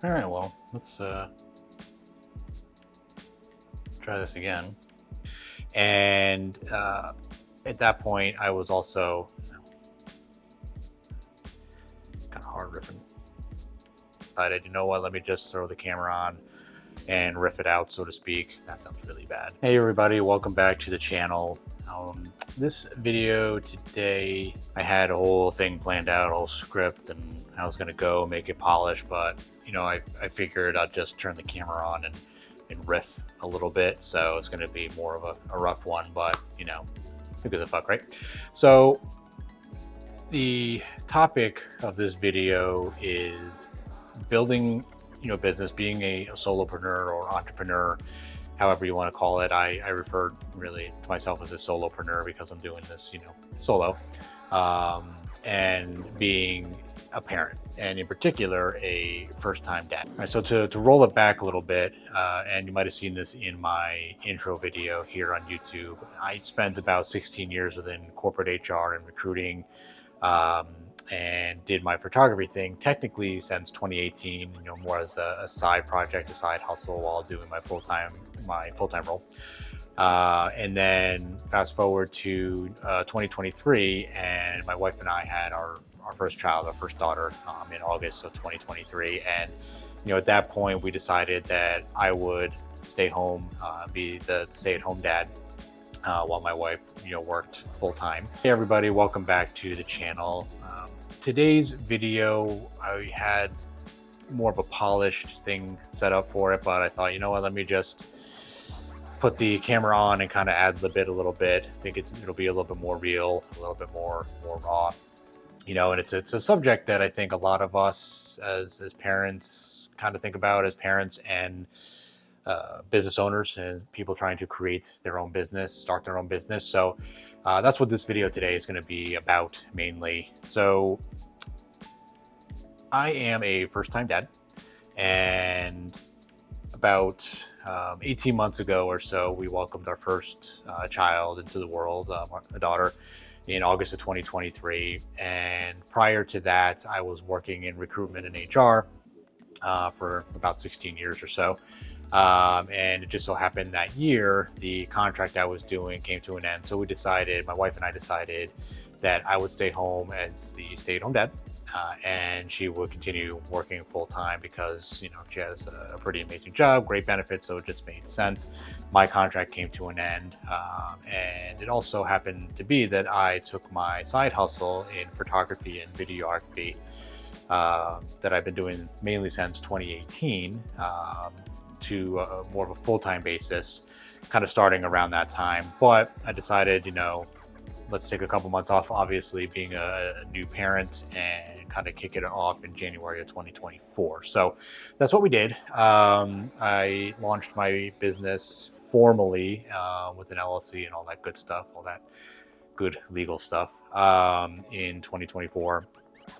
All right, well, let's try this again. And at that point, I was also kind of hard riffing. Decided, you know what, let me just throw the camera on and riff it out, so to speak. That sounds really bad. Hey, everybody, welcome back to the channel. This video today, I had a whole thing planned out, a whole script, and I was going to go make it polished, but I figured I'd just turn the camera on and riff a little bit. So it's going to be more of a rough one, but who gives a fuck, right? So the topic of this video is building business, being a solopreneur or entrepreneur, however you want to call it. I refer really to myself as a solopreneur because I'm doing this solo, and being a parent, and in particular a first-time dad. All right, so to roll it back a little bit, and you might have seen this in my intro video here on YouTube, I spent about 16 years within corporate HR and recruiting, and did my photography thing technically since 2018, more as a side project, a side hustle while doing my full-time role. And then fast forward to 2023, and my wife and I had our first child, our first daughter, in August of 2023. And at that point, we decided that I would stay home, be the stay-at-home dad, while my wife worked full-time. Hey everybody, welcome back to the channel. Today's video, I had more of a polished thing set up for it, but I thought, you know what, let me just put the camera on and kind of ad lib it a little bit. I think it'll be a little bit more real, a little bit more raw, and it's a subject that I think a lot of us as parents kind of think about, as parents and business owners and people trying to create their own business, start their own business. So that's what this video today is going to be about mainly. So I am a first-time dad, and about 18 months ago or so, we welcomed our first child into the world, a daughter, in August of 2023. And prior to that, I was working in recruitment and HR for about 16 years or so. And it just so happened that year, the contract I was doing came to an end. So my wife and I decided that I would stay home as the stay-at-home dad, and she would continue working full-time because, she has a pretty amazing job, great benefits. So it just made sense. My contract came to an end. And it also happened to be that I took my side hustle in photography and videography, that I've been doing mainly since 2018, to more of a full-time basis, kind of starting around that time. But I decided, let's take a couple months off, obviously being a new parent, and kind of kick it off in January of 2024. So that's what we did. I launched my business formally, with an LLC and all that good stuff, all that good legal stuff, in 2024.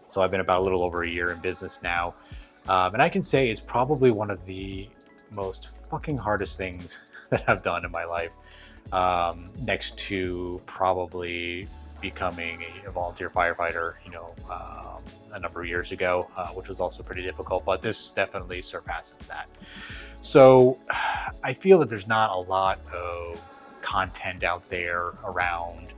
So I've been about a little over a year in business now. And I can say it's probably one of the most fucking hardest things that I've done in my life, next to probably becoming a volunteer firefighter, a number of years ago, which was also pretty difficult, but this definitely surpasses that. So I feel that there's not a lot of content out there around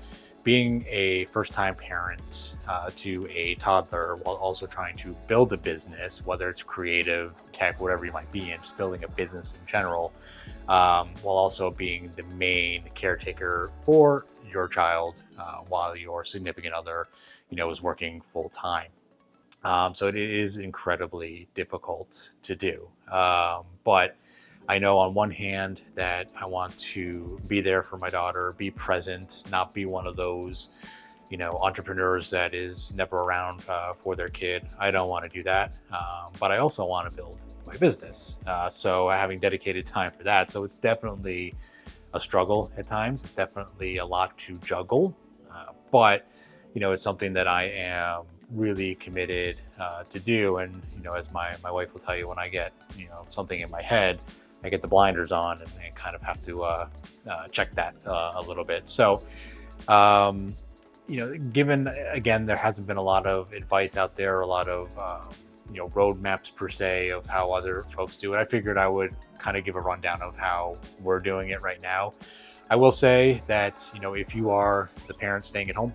being a first-time parent to a toddler while also trying to build a business, whether it's creative, tech, whatever you might be in, just building a business in general, while also being the main caretaker for your child, while your significant other, is working full-time. So it is incredibly difficult to do. But I know on one hand that I want to be there for my daughter, be present, not be one of those, entrepreneurs that is never around for their kid. I don't want to do that. But I also want to build my business. So having dedicated time for that. So it's definitely a struggle at times. It's definitely a lot to juggle. But, it's something that I am really committed to do. And, as my wife will tell you, when I get, something in my head, I get the blinders on and kind of have to check that a little bit. So, given, again, there hasn't been a lot of advice out there, a lot of roadmaps per se of how other folks do it. I figured I would kind of give a rundown of how we're doing it right now. I will say that if you are the parent staying at home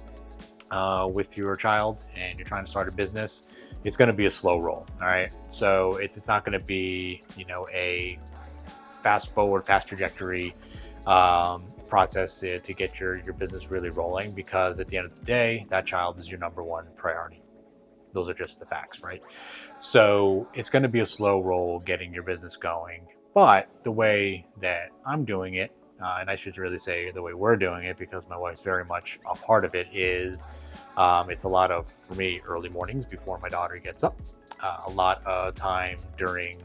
with your child and you're trying to start a business, it's going to be a slow roll. All right, so it's not going to be a fast trajectory process to get your business really rolling, because at the end of the day, that child is your number one priority. Those are just the facts, right? So it's going to be a slow roll getting your business going. But the way that I'm doing it, and I should really say the way we're doing it, because my wife's very much a part of it, is it's a lot of, for me, early mornings before my daughter gets up. A lot of time during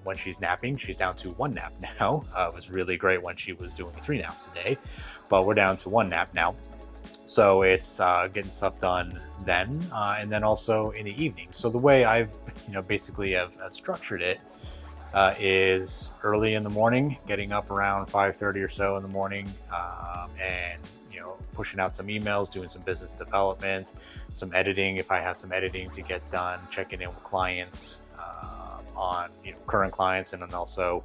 when she's napping. She's down to one nap now. It was really great when she was doing 3 naps a day, but we're down to one nap now. So it's getting stuff done then, and then also in the evening. So the way I've, basically have structured it is early in the morning, getting up around 5:30 or so in the morning, and pushing out some emails, doing some business development, some editing if I have some editing to get done, checking in with clients on current clients, and then also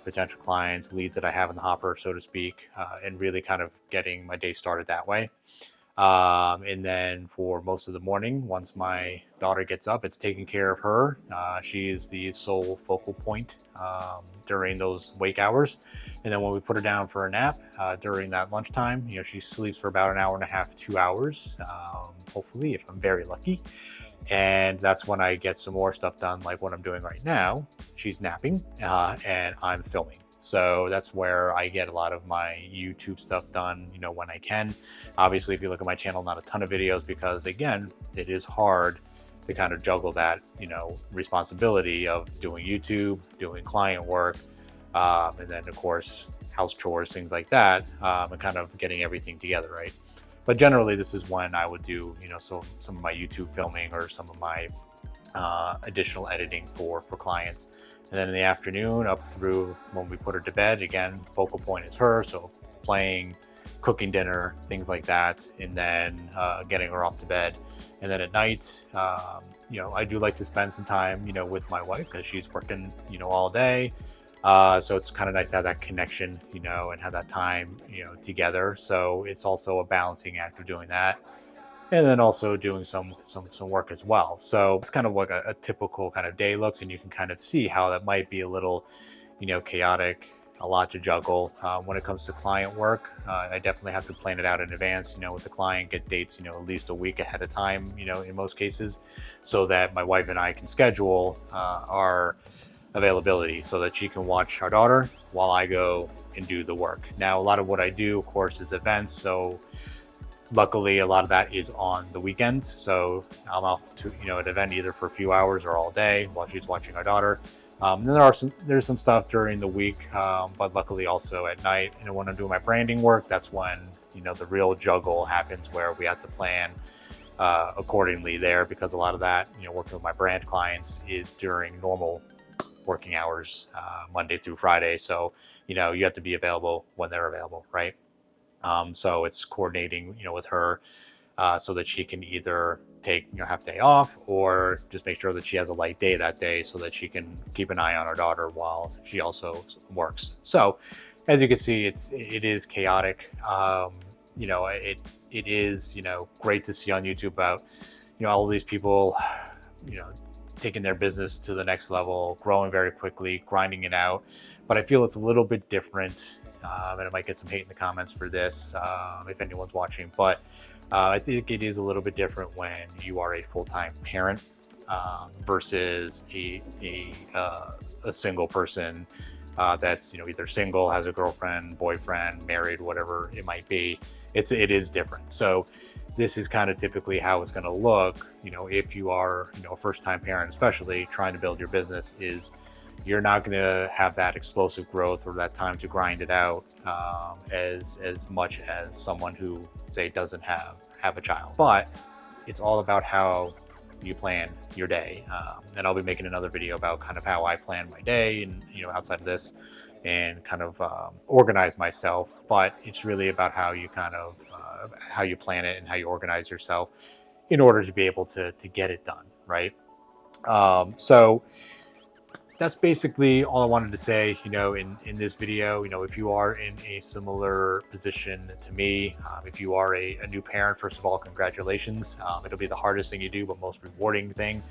potential clients, leads that I have in the hopper, so to speak, and really kind of getting my day started that way. And then for most of the morning, once my daughter gets up, it's taking care of her. She is the sole focal point during those wake hours. And then when we put her down for a nap during that lunchtime, she sleeps for about an hour and a half, 2 hours, hopefully, if I'm very lucky. And that's when I get some more stuff done, like what I'm doing right now. She's napping and I'm filming. So that's where I get a lot of my YouTube stuff done, when I can. Obviously, if you look at my channel, not a ton of videos, because again, it is hard to kind of juggle that, responsibility of doing YouTube, doing client work, and then of course, house chores, things like that, and kind of getting everything together, right? But generally, this is when I would do, so some of my YouTube filming or some of my additional editing for clients. And then in the afternoon, up through when we put her to bed, again, focal point is her. So playing, cooking dinner, things like that, and then getting her off to bed. And then at night, I do like to spend some time, with my wife, because she's working, all day. So it's kind of nice to have that connection, and have that time, together. So it's also a balancing act of doing that, and then also doing some work as well. So it's kind of like a typical kind of day looks, and you can kind of see how that might be a little, chaotic, a lot to juggle. When it comes to client work, I definitely have to plan it out in advance, with the client, get dates, at least a week ahead of time, in most cases, so that my wife and I can schedule our availability so that she can watch our daughter while I go and do the work. Now, a lot of what I do, of course, is events. So luckily, a lot of that is on the weekends. So I'm off to, an event either for a few hours or all day while she's watching our daughter. Then there's some stuff during the week, but luckily also at night. And when I'm doing my branding work, that's when, the real juggle happens, where we have to plan accordingly there, because a lot of that, working with my brand clients is during normal working hours, Monday through Friday. So, you have to be available when they're available, right? So it's coordinating, with her so that she can either take, half day off, or just make sure that she has a light day that day so that she can keep an eye on her daughter while she also works. So as you can see, it is chaotic. It is, great to see on YouTube about, all of these people, taking their business to the next level, growing very quickly, grinding it out. But I feel it's a little bit different, and I might get some hate in the comments for this if anyone's watching. But I think it is a little bit different when you are a full-time parent versus a single person that's either single, has a girlfriend, boyfriend, married, whatever it might be. It is different. So this is kind of typically how it's going to look, if you are, a first-time parent, especially trying to build your business, is you're not going to have that explosive growth or that time to grind it out as much as someone who, say, doesn't have a child. But it's all about how you plan your day. And I'll be making another video about kind of how I plan my day and, outside of this, and kind of organize myself. But it's really about how you kind of how you plan it and how you organize yourself in order to be able to get it done, right? So that's basically all I wanted to say, in this video. If you are in a similar position to me, if you are a new parent, first of all, congratulations. It'll be the hardest thing you do, but most rewarding thing.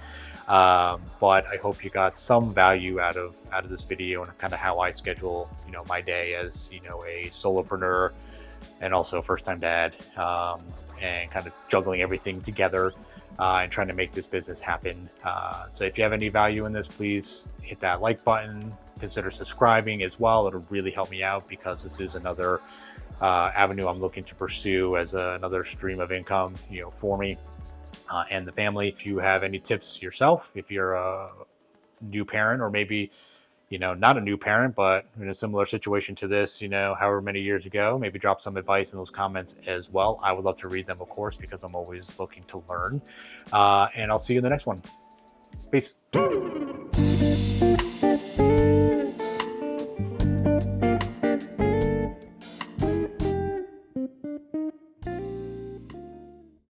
But I hope you got some value out of this video and kind of how I schedule, my day as, a solopreneur and also first time dad, and kind of juggling everything together, and trying to make this business happen. So if you have any value in this, please hit that like button. Consider subscribing as well. It'll really help me out because this is another avenue I'm looking to pursue as another stream of income, for me and the family. If you have any tips yourself, if you're a new parent, or maybe not a new parent, but in a similar situation to this, however many years ago, maybe drop some advice in those comments as well. I would love to read them, of course, because I'm always looking to learn. And I'll see you in the next one. Peace.